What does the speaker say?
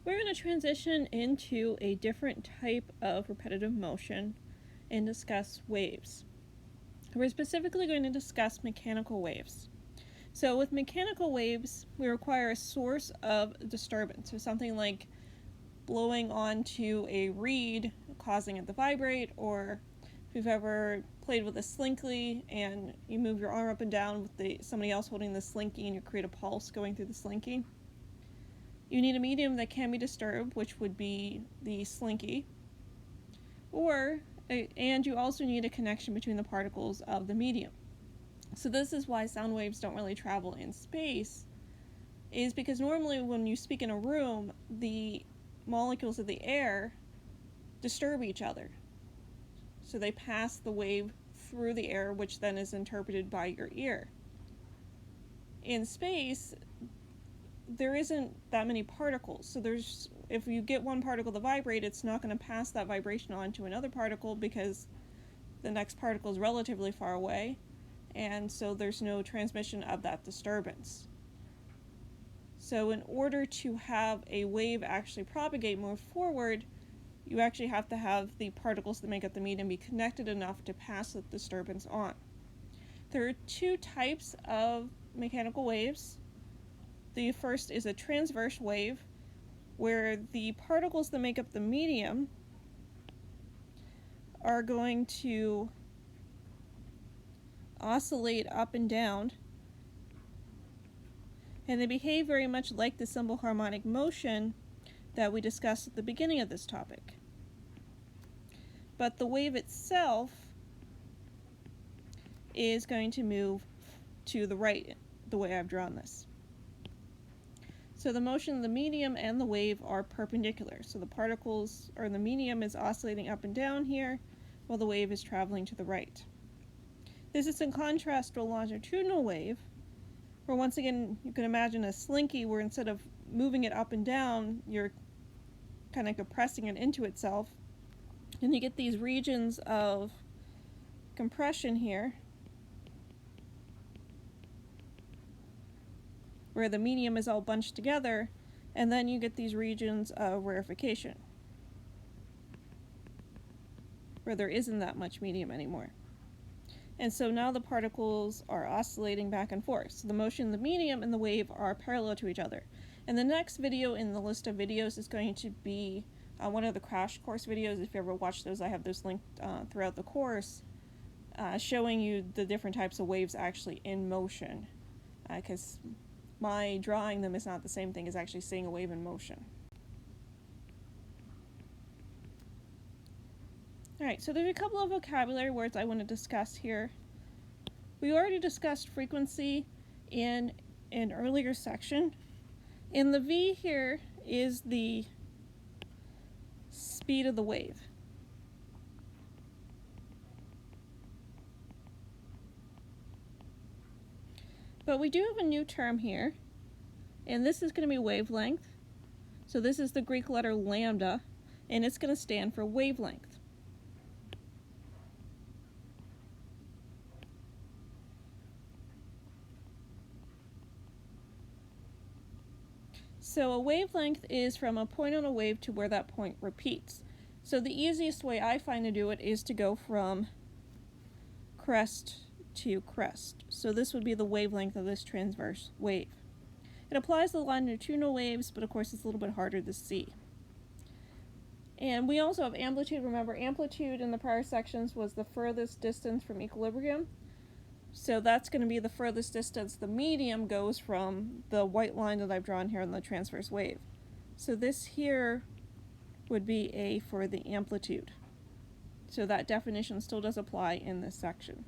We're going to transition into a different type of repetitive motion and discuss waves. We're specifically going to discuss mechanical waves. So with mechanical waves, we require a source of disturbance. So something like blowing onto a reed, causing it to vibrate, or if you've ever played with a slinky and you move your arm up and down with somebody else holding the slinky and you create a pulse going through the slinky. You need a medium that can be disturbed, which would be the slinky, and you also need a connection between the particles of the medium. So this is why sound waves don't really travel in space, is because normally when you speak in a room, the molecules of the air disturb each other. So they pass the wave through the air, which then is interpreted by your ear. In space, there isn't that many particles. So if you get one particle to vibrate, it's not going to pass that vibration on to another particle because the next particle is relatively far away, and so there's no transmission of that disturbance. So in order to have a wave actually propagate, move forward, you actually have to have the particles that make up the medium be connected enough to pass the disturbance on. There are two types of mechanical waves. The first is a transverse wave, where the particles that make up the medium are going to oscillate up and down, and they behave very much like the simple harmonic motion that we discussed at the beginning of this topic. But the wave itself is going to move to the right, the way I've drawn this. So the motion of the medium and the wave are perpendicular. So the particles, or the medium, is oscillating up and down here, while the wave is traveling to the right. This is in contrast to a longitudinal wave, where once again you can imagine a slinky where instead of moving it up and down, you're kind of compressing it into itself. And you get these regions of compression here, where the medium is all bunched together, and then you get these regions of rarefaction, where there isn't that much medium anymore. And so now the particles are oscillating back and forth. So the motion of the medium and the wave are parallel to each other. And the next video in the list of videos is going to be one of the crash course videos. If you ever watch those, I have those linked throughout the course, showing you the different types of waves actually in motion, because my drawing them is not the same thing as actually seeing a wave in motion. Alright, so there's a couple of vocabulary words I want to discuss here. We already discussed frequency in an earlier section. And the V here is the speed of the wave. But we do have a new term here, and this is going to be wavelength. So this is the Greek letter lambda, and it's going to stand for wavelength. So a wavelength is from a point on a wave to where that point repeats. So the easiest way I find to do it is to go from crest to crest. So this would be the wavelength of this transverse wave. It applies to longitudinal waves, but of course it's a little bit harder to see. And we also have amplitude. Remember, amplitude in the prior sections was the furthest distance from equilibrium. So that's going to be the furthest distance the medium goes from the white line that I've drawn here on the transverse wave. So this here would be A for the amplitude. So that definition still does apply in this section.